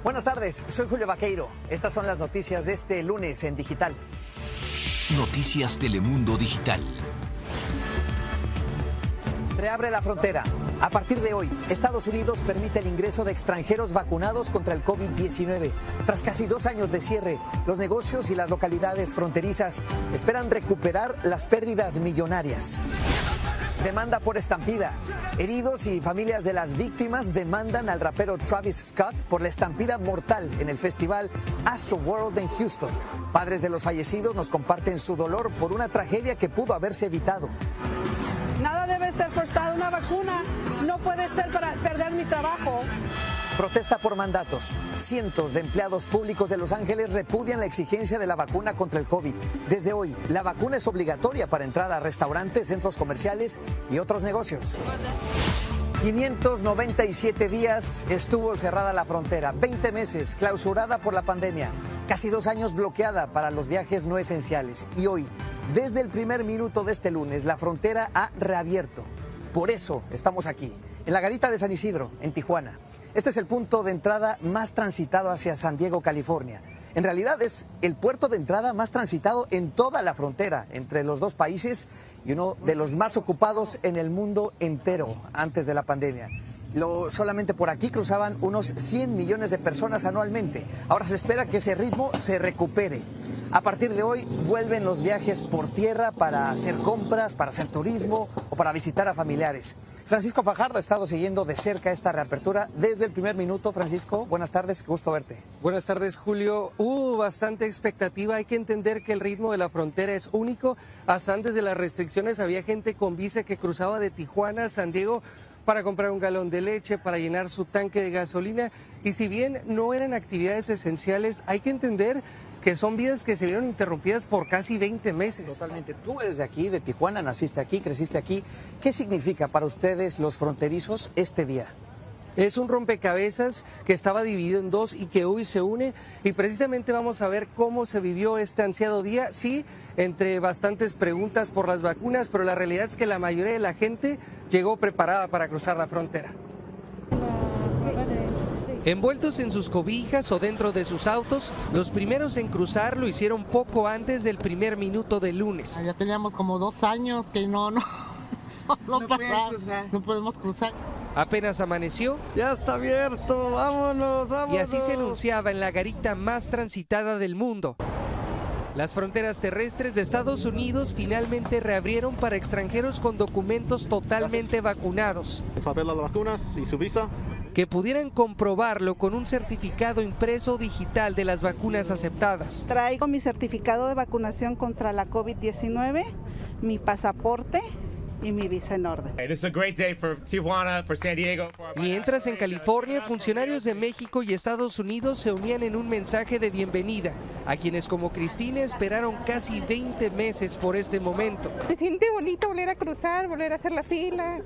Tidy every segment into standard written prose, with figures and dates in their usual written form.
Buenas tardes, soy Julio Vaqueiro. Estas son las noticias de este lunes en Digital. Noticias Telemundo Digital. Reabre la frontera. A partir de hoy, Estados Unidos permite el ingreso de extranjeros vacunados contra el COVID-19. Tras casi 2 años de cierre, los negocios y las localidades fronterizas esperan recuperar las pérdidas millonarias. Demanda por estampida. Heridos y familias de las víctimas demandan al rapero Travis Scott por la estampida mortal en el festival Astroworld en Houston. Padres de los fallecidos nos comparten su dolor por una tragedia que pudo haberse evitado. Nada debe ser forzado, una vacuna no puede ser para perder mi trabajo. Protesta por mandatos. Cientos de empleados públicos de Los Ángeles repudian la exigencia de la vacuna contra el COVID. Desde hoy, la vacuna es obligatoria para entrar a restaurantes, centros comerciales y otros negocios. 597 días estuvo cerrada la frontera, 20 meses clausurada por la pandemia, casi 2 años bloqueada para los viajes no esenciales. Y hoy, desde el primer minuto de este lunes, la frontera ha reabierto. Por eso estamos aquí, en la Garita de San Isidro, en Tijuana. Este es el punto de entrada más transitado hacia San Diego, California. En realidad es el puerto de entrada más transitado en toda la frontera entre los dos países y uno de los más ocupados en el mundo entero antes de la pandemia. Solamente por aquí cruzaban unos 100 millones de personas anualmente. Ahora se espera que ese ritmo se recupere. A partir de hoy vuelven los viajes por tierra para hacer compras, para hacer turismo o para visitar a familiares. Francisco Fajardo ha estado siguiendo de cerca esta reapertura desde el primer minuto. Francisco, buenas tardes, qué gusto verte. Buenas tardes, Julio. Hubo bastante expectativa. Hay que entender que el ritmo de la frontera es único. Hasta antes de las restricciones había gente con visa que cruzaba de Tijuana a San Diego para comprar un galón de leche, para llenar su tanque de gasolina. Y si bien no eran actividades esenciales, hay que entender que son vidas que se vieron interrumpidas por casi 20 meses. Totalmente. Tú eres de aquí, de Tijuana, naciste aquí, creciste aquí. ¿Qué significa para ustedes los fronterizos este día? Es un rompecabezas que estaba dividido en dos y que hoy se une, y precisamente vamos a ver cómo se vivió este ansiado día. Sí, entre bastantes preguntas por las vacunas, pero la realidad es que la mayoría de la gente llegó preparada para cruzar la frontera. Envueltos en sus cobijas o dentro de sus autos, los primeros en cruzar lo hicieron poco antes del primer minuto del lunes. Ya teníamos como 2 años que no podemos cruzar. Apenas amaneció, ya está abierto, vámonos. Y así se anunciaba en la garita más transitada del mundo. Las fronteras terrestres de Estados Unidos finalmente reabrieron para extranjeros con documentos totalmente vacunados. El papel de las vacunas y su visa. Que pudieran comprobarlo con un certificado impreso digital de las vacunas aceptadas. Traigo mi certificado de vacunación contra la COVID-19, mi pasaporte y mi visa en orden. It's a great day for Tijuana, for San Diego. Mientras en California, funcionarios de México y Estados Unidos se unían en un mensaje de bienvenida a quienes como Cristina esperaron casi 20 meses por este momento. Se siente bonito volver a cruzar, volver a hacer la fila.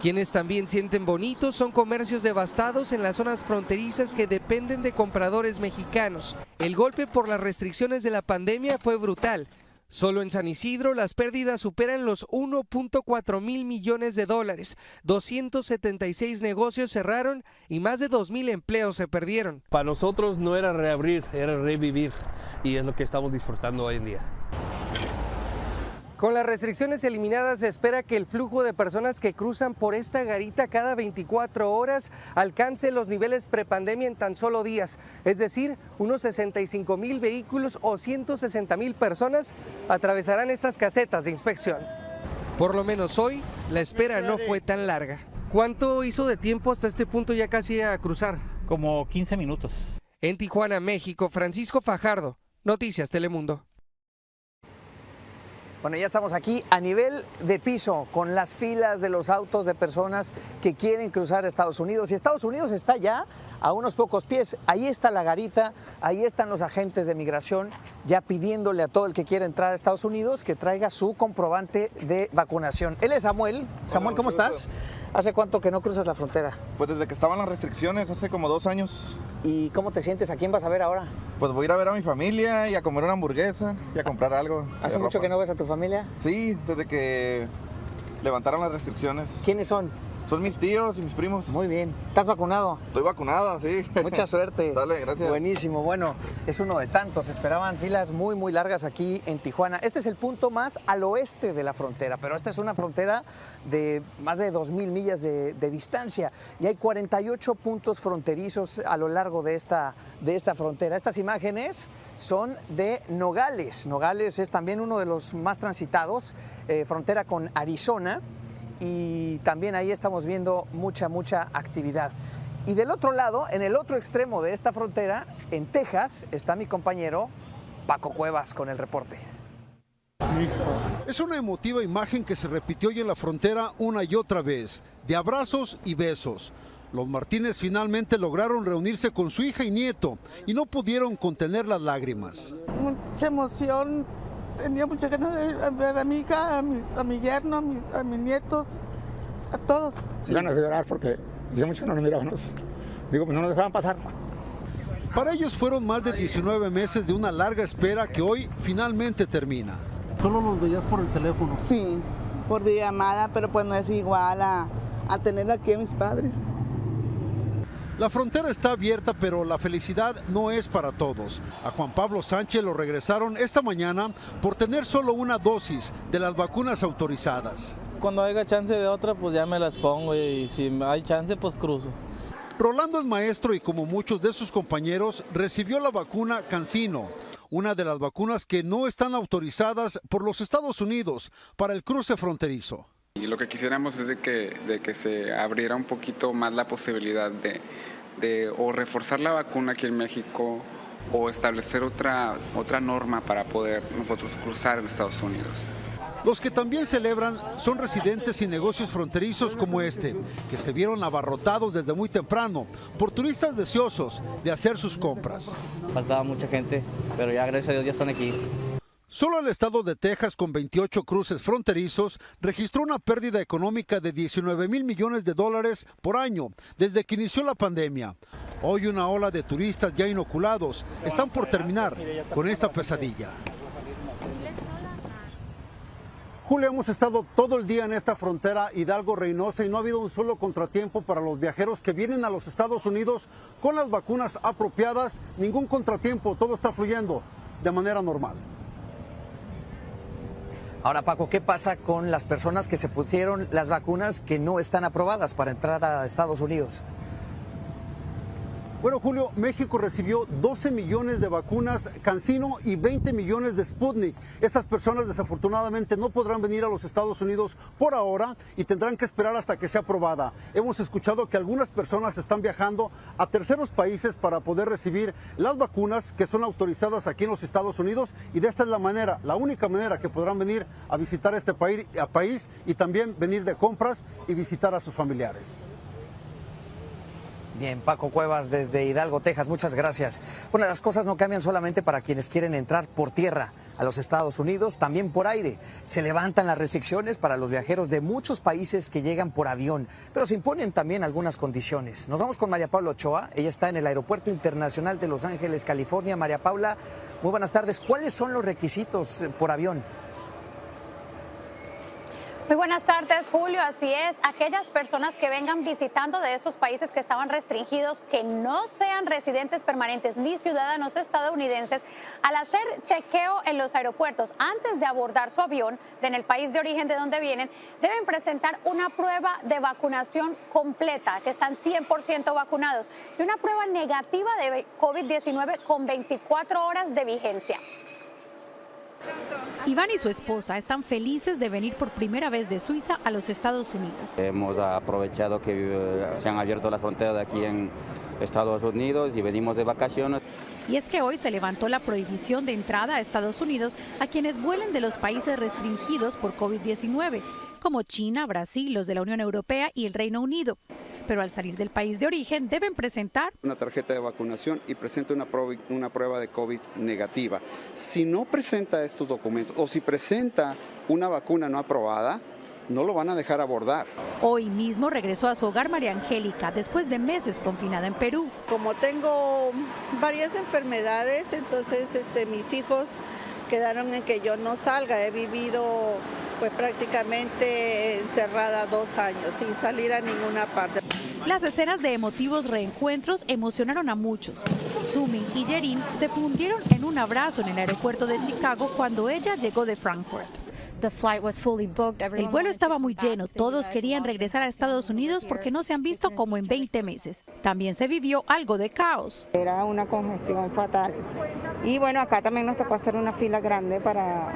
Quienes también sienten bonitos son comercios devastados en las zonas fronterizas que dependen de compradores mexicanos. El golpe por las restricciones de la pandemia fue brutal. Solo en San Isidro las pérdidas superan los 1.4 mil millones de dólares. 276 negocios cerraron y más de 2,000 empleos se perdieron. Para nosotros no era reabrir, era revivir, y es lo que estamos disfrutando hoy en día. Con las restricciones eliminadas, se espera que el flujo de personas que cruzan por esta garita cada 24 horas alcance los niveles prepandemia en tan solo días. Es decir, unos 65,000 vehículos o 160,000 personas atravesarán estas casetas de inspección. Por lo menos hoy, la espera no fue tan larga. ¿Cuánto hizo de tiempo hasta este punto ya casi a cruzar? Como 15 minutos. En Tijuana, México, Francisco Fajardo, Noticias Telemundo. Bueno, ya estamos aquí a nivel de piso con las filas de los autos de personas que quieren cruzar Estados Unidos. Y Estados Unidos está ya a unos pocos pies. Ahí está la garita, ahí están los agentes de migración ya pidiéndole a todo el que quiera entrar a Estados Unidos que traiga su comprobante de vacunación. Él es Samuel. Samuel, ¿cómo estás? ¿Hace cuánto que no cruzas la frontera? Pues desde que estaban las restricciones, hace como 2 años. ¿Y cómo te sientes? ¿A quién vas a ver ahora? Pues voy a ir a ver a mi familia y a comer una hamburguesa y a comprar algo. ¿Hace mucho que no ves a tu familia? Sí, desde que levantaron las restricciones. ¿Quiénes son? Son mis tíos y mis primos. Muy bien. ¿Estás vacunado? Estoy vacunado, sí. Mucha suerte. Sale, gracias. Buenísimo. Bueno, es uno de tantos. Esperaban filas muy, muy largas aquí en Tijuana. Este es el punto más al oeste de la frontera, pero esta es una frontera de más de 2,000 millas de distancia y hay 48 puntos fronterizos a lo largo de esta frontera. Estas imágenes son de Nogales. Nogales es también uno de los más transitados, frontera con Arizona. Y también ahí estamos viendo mucha actividad. Y del otro lado, en el otro extremo de esta frontera, en Texas, está mi compañero Paco Cuevas con el reporte. Es una emotiva imagen que se repitió hoy en la frontera una y otra vez, de abrazos y besos. Los Martínez finalmente lograron reunirse con su hija y nieto y no pudieron contener las lágrimas. Mucha emoción. Tenía muchas ganas de ver a mi hija, a mi yerno, a mis nietos, a todos. Ganas de llorar porque hacía mucho que no nos mirábamos. Digo, pues no nos dejaban pasar. Para ellos fueron más de 19 meses de una larga espera que hoy finalmente termina. ¿Solo los veías por el teléfono? Sí, por videollamada, pero pues no es igual a tener aquí a mis padres. La frontera está abierta, pero la felicidad no es para todos. A Juan Pablo Sánchez lo regresaron esta mañana por tener solo una dosis de las vacunas autorizadas. Cuando haya chance de otra, pues ya me las pongo y si hay chance, pues cruzo. Rolando es maestro y como muchos de sus compañeros recibió la vacuna CanSino, una de las vacunas que no están autorizadas por los Estados Unidos para el cruce fronterizo. Y lo que quisiéramos es de que se abriera un poquito más la posibilidad de o reforzar la vacuna aquí en México o establecer otra norma para poder nosotros cruzar en Estados Unidos. Los que también celebran son residentes y negocios fronterizos como este, que se vieron abarrotados desde muy temprano por turistas deseosos de hacer sus compras. Faltaba mucha gente, pero ya gracias a Dios ya están aquí. Solo el estado de Texas, con 28 cruces fronterizos, registró una pérdida económica de 19,000 millones de dólares por año desde que inició la pandemia. Hoy una ola de turistas ya inoculados están por terminar con esta pesadilla. Julio, hemos estado todo el día en esta frontera Hidalgo-Reynosa y no ha habido un solo contratiempo para los viajeros que vienen a los Estados Unidos con las vacunas apropiadas. Ningún contratiempo, todo está fluyendo de manera normal. Ahora, Paco, ¿qué pasa con las personas que se pusieron las vacunas que no están aprobadas para entrar a Estados Unidos? Bueno, Julio, México recibió 12 millones de vacunas CanSino y 20 millones de Sputnik. Estas personas desafortunadamente no podrán venir a los Estados Unidos por ahora y tendrán que esperar hasta que sea aprobada. Hemos escuchado que algunas personas están viajando a terceros países para poder recibir las vacunas que son autorizadas aquí en los Estados Unidos y de esta es la única manera que podrán venir a visitar este país y también venir de compras y visitar a sus familiares. Bien, Paco Cuevas desde Hidalgo, Texas, muchas gracias. Bueno, las cosas no cambian solamente para quienes quieren entrar por tierra a los Estados Unidos, también por aire. Se levantan las restricciones para los viajeros de muchos países que llegan por avión, pero se imponen también algunas condiciones. Nos vamos con María Paula Ochoa, ella está en el Aeropuerto Internacional de Los Ángeles, California. María Paula, muy buenas tardes. ¿Cuáles son los requisitos por avión? Muy buenas tardes, Julio. Así es, aquellas personas que vengan visitando de estos países que estaban restringidos, que no sean residentes permanentes ni ciudadanos estadounidenses, al hacer chequeo en los aeropuertos antes de abordar su avión en el país de origen de donde vienen, deben presentar una prueba de vacunación completa, que están 100% vacunados, y una prueba negativa de COVID-19 con 24 horas de vigencia. Iván y su esposa están felices de venir por primera vez de Suiza a los Estados Unidos. Hemos aprovechado que se han abierto las fronteras de aquí en Estados Unidos y venimos de vacaciones. Y es que hoy se levantó la prohibición de entrada a Estados Unidos a quienes vuelen de los países restringidos por COVID-19, como China, Brasil, los de la Unión Europea y el Reino Unido. Pero al salir del país de origen deben presentar una tarjeta de vacunación y presenta una prueba de COVID negativa. Si no presenta estos documentos o si presenta una vacuna no aprobada, no lo van a dejar abordar. Hoy mismo regresó a su hogar María Angélica, después de meses confinada en Perú. Como tengo varias enfermedades, entonces mis hijos quedaron en que yo no salga. He vivido pues prácticamente encerrada 2 años, sin salir a ninguna parte. Las escenas de emotivos reencuentros emocionaron a muchos. Sumin y Yerin se fundieron en un abrazo en el aeropuerto de Chicago cuando ella llegó de Frankfurt. El vuelo estaba muy lleno, todos querían regresar a Estados Unidos porque no se han visto como en 20 meses. También se vivió algo de caos. Era una congestión fatal. Y bueno, acá también nos tocó hacer una fila grande para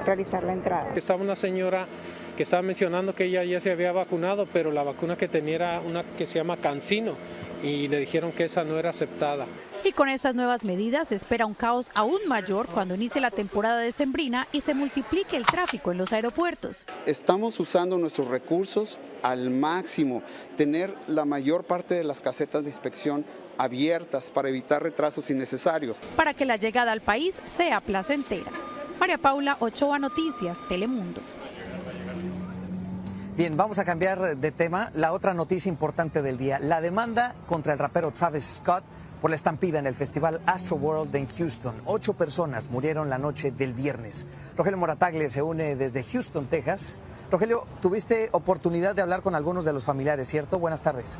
realizar la entrada. Estaba una señora que estaba mencionando que ella ya se había vacunado, pero la vacuna que tenía era una que se llama CanSino y le dijeron que esa no era aceptada. Y con estas nuevas medidas se espera un caos aún mayor cuando inicie la temporada decembrina y se multiplique el tráfico en los aeropuertos. Estamos usando nuestros recursos al máximo, tener la mayor parte de las casetas de inspección abiertas para evitar retrasos innecesarios. Para que la llegada al país sea placentera. María Paula Ochoa, Noticias, Telemundo. Bien, vamos a cambiar de tema. La otra noticia importante del día, la demanda contra el rapero Travis Scott por la estampida en el festival Astroworld en Houston. 8 personas murieron la noche del viernes. Rogelio Moratagle se une desde Houston, Texas. Rogelio, tuviste oportunidad de hablar con algunos de los familiares, ¿cierto? Buenas tardes.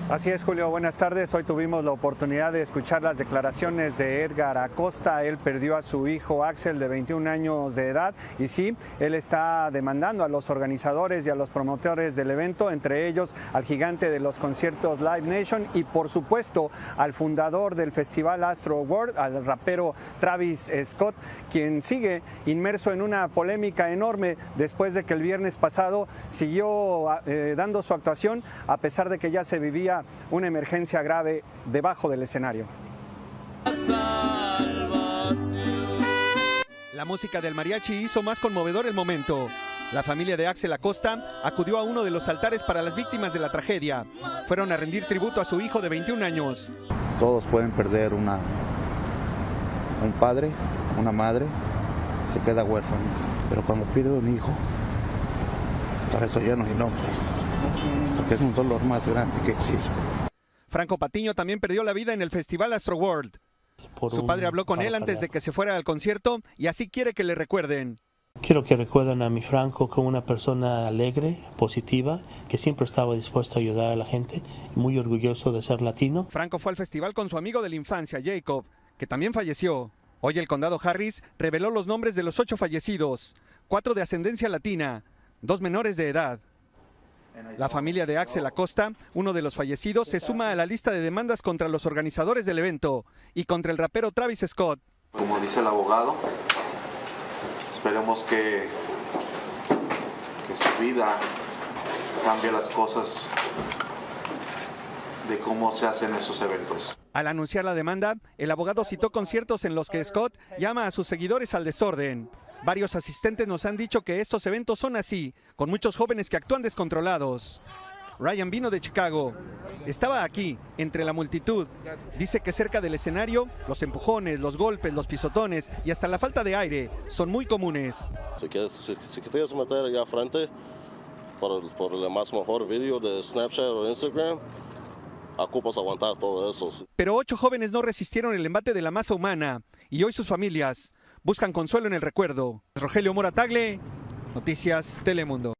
Así es, Julio, buenas tardes. Hoy tuvimos la oportunidad de escuchar las declaraciones de Edgar Acosta. Él perdió a su hijo Axel, de 21 años de edad, y sí, él está demandando a los organizadores y a los promotores del evento, entre ellos al gigante de los conciertos Live Nation y por supuesto al fundador del festival Astroworld, al rapero Travis Scott, quien sigue inmerso en una polémica enorme después de que el viernes pasado siguió dando su actuación a pesar de que ya se vivía una emergencia grave debajo del escenario. La música del mariachi hizo más conmovedor el momento. La familia de Axel Acosta acudió a uno de los altares para las víctimas de la tragedia. Fueron a rendir tributo a su hijo de 21 años. Todos pueden perder un padre, una madre, se queda huérfano. Pero cuando pierde un hijo, para eso ya no hay nombre. Porque es un dolor más grande que existe. Franco Patiño también perdió la vida en el festival Astroworld. Su padre habló con él antes de que se fuera al concierto y así quiere que le recuerden. Quiero que recuerden a mi Franco como una persona alegre, positiva, que siempre estaba dispuesto a ayudar a la gente, muy orgulloso de ser latino. Franco fue al festival con su amigo de la infancia, Jacob, que también falleció. Hoy el condado Harris reveló los nombres de los 8 fallecidos, 4 de ascendencia latina, 2 menores de edad. La familia de Axel Acosta, uno de los fallecidos, se suma a la lista de demandas contra los organizadores del evento y contra el rapero Travis Scott. Como dice el abogado, esperemos que su vida cambie las cosas de cómo se hacen esos eventos. Al anunciar la demanda, el abogado citó conciertos en los que Scott llama a sus seguidores al desorden. Varios asistentes nos han dicho que estos eventos son así, con muchos jóvenes que actúan descontrolados. Ryan vino de Chicago. Estaba aquí, entre la multitud. Dice que cerca del escenario, los empujones, los golpes, los pisotones y hasta la falta de aire son muy comunes. Si quieres meter allá frente por el más mejor video de Snapchat o Instagram, ocupas aguantar todo eso. Pero 8 jóvenes no resistieron el embate de la masa humana y hoy sus familias buscan consuelo en el recuerdo. Rogelio Moratagle, Noticias Telemundo.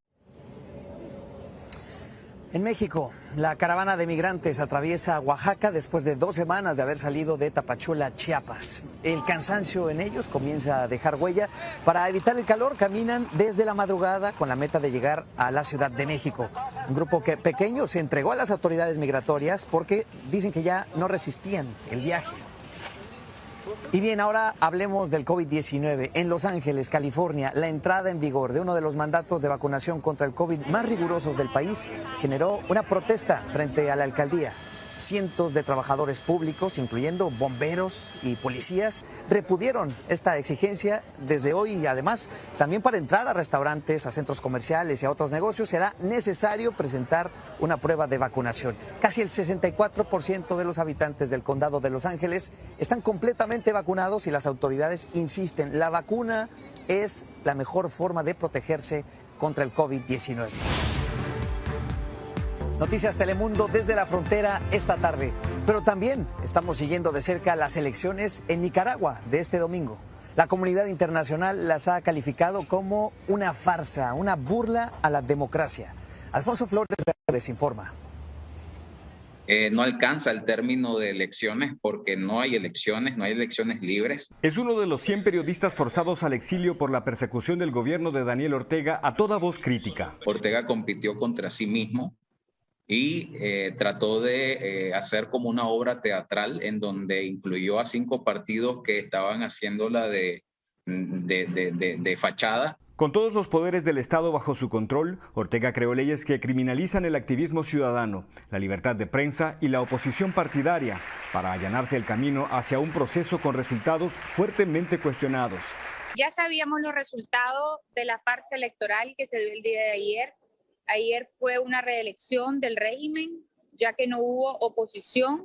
En México, la caravana de migrantes atraviesa Oaxaca después de 2 semanas de haber salido de Tapachula, Chiapas. El cansancio en ellos comienza a dejar huella. Para evitar el calor, caminan desde la madrugada con la meta de llegar a la Ciudad de México. Un grupo pequeño se entregó a las autoridades migratorias porque dicen que ya no resistían el viaje. Y bien, ahora hablemos del COVID-19. En Los Ángeles, California, la entrada en vigor de uno de los mandatos de vacunación contra el COVID más rigurosos del país generó una protesta frente a la alcaldía. Cientos de trabajadores públicos, incluyendo bomberos y policías, repudieron esta exigencia desde hoy y además también para entrar a restaurantes, a centros comerciales y a otros negocios será necesario presentar una prueba de vacunación. Casi el 64% de los habitantes del condado de Los Ángeles están completamente vacunados y las autoridades insisten, la vacuna es la mejor forma de protegerse contra el COVID-19. Noticias Telemundo desde la frontera esta tarde, pero también estamos siguiendo de cerca las elecciones en Nicaragua de este domingo. La comunidad internacional las ha calificado como una farsa, una burla a la democracia. Alfonso Flores Verdes informa. No alcanza el término de elecciones porque no hay elecciones libres. Es uno de los 100 periodistas forzados al exilio por la persecución del gobierno de Daniel Ortega a toda voz crítica. Ortega compitió contra sí mismo y trató de hacer como una obra teatral en donde incluyó a 5 partidos que estaban haciéndola de fachada. Con todos los poderes del Estado bajo su control, Ortega creó leyes que criminalizan el activismo ciudadano, la libertad de prensa y la oposición partidaria, para allanarse el camino hacia un proceso con resultados fuertemente cuestionados. Ya sabíamos los resultados de la farsa electoral que se dio el día de ayer. Ayer fue una reelección del régimen, ya que no hubo oposición.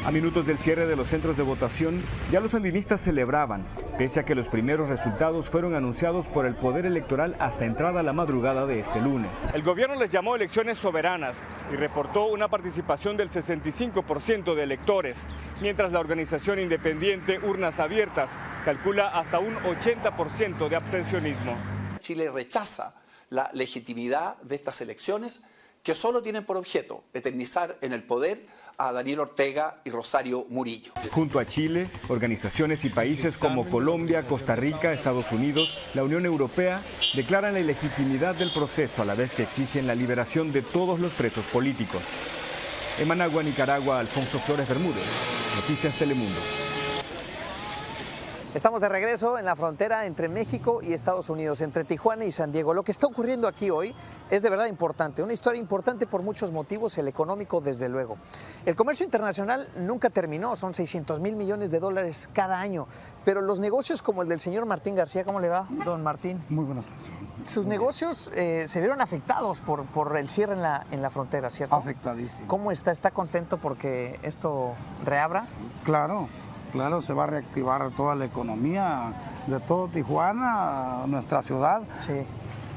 A minutos del cierre de los centros de votación, ya los sandinistas celebraban, pese a que los primeros resultados fueron anunciados por el Poder Electoral hasta entrada la madrugada de este lunes. El gobierno les llamó elecciones soberanas y reportó una participación del 65% de electores, mientras la organización independiente Urnas Abiertas calcula hasta un 80% de abstencionismo. Chile rechaza la legitimidad de estas elecciones que solo tienen por objeto eternizar en el poder a Daniel Ortega y Rosario Murillo. Junto a Chile, organizaciones y países como Colombia, Costa Rica, Estados Unidos, la Unión Europea declaran la ilegitimidad del proceso a la vez que exigen la liberación de todos los presos políticos. En Managua, Nicaragua, Alfonso Flores Bermúdez, Noticias Telemundo. Estamos de regreso en la frontera entre México y Estados Unidos, entre Tijuana y San Diego. Lo que está ocurriendo aquí hoy es de verdad importante, una historia importante por muchos motivos, el económico desde luego. El comercio internacional nunca terminó, son 600,000 millones de dólares cada año, pero los negocios como el del señor Martín García, ¿cómo le va, don Martín? Muy buenas. Sus negocios se vieron afectados por el cierre en la frontera, ¿cierto? Afectadísimo. ¿Cómo está? ¿Está contento porque esto reabra? Claro, se va a reactivar toda la economía de todo Tijuana, nuestra ciudad. Sí.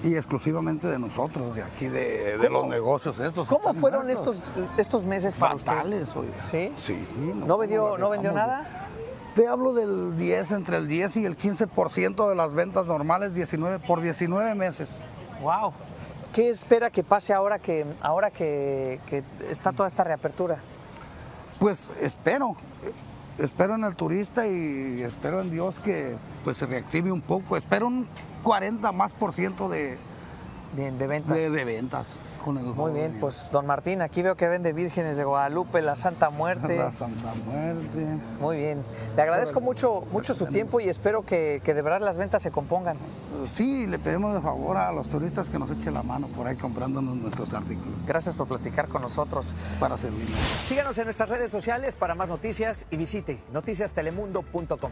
Y exclusivamente de nosotros, de aquí, de los negocios estos. ¿Cómo fueron estos meses para fatales, usted? ¿Sí? Sí. ¿No vendió nada? Te hablo del 10, entre el 10 y el 15% de las ventas normales por 19 meses. ¡Wow! ¿Qué espera que pase ahora que está toda esta reapertura? Pues espero en el turista y espero en Dios que pues se reactive un poco. Espero un 40% de ventas. De ventas. Con el Muy bien, pues don Martín, aquí veo que vende Vírgenes de Guadalupe, la Santa Muerte. La Santa Muerte. Muy bien. Le agradezco mucho su tiempo y espero que de verdad las ventas se compongan. Sí, le pedimos de favor a los turistas que nos echen la mano por ahí comprándonos nuestros artículos. Gracias por platicar con nosotros. Para servirles. Síganos en nuestras redes sociales para más noticias y visite noticiastelemundo.com.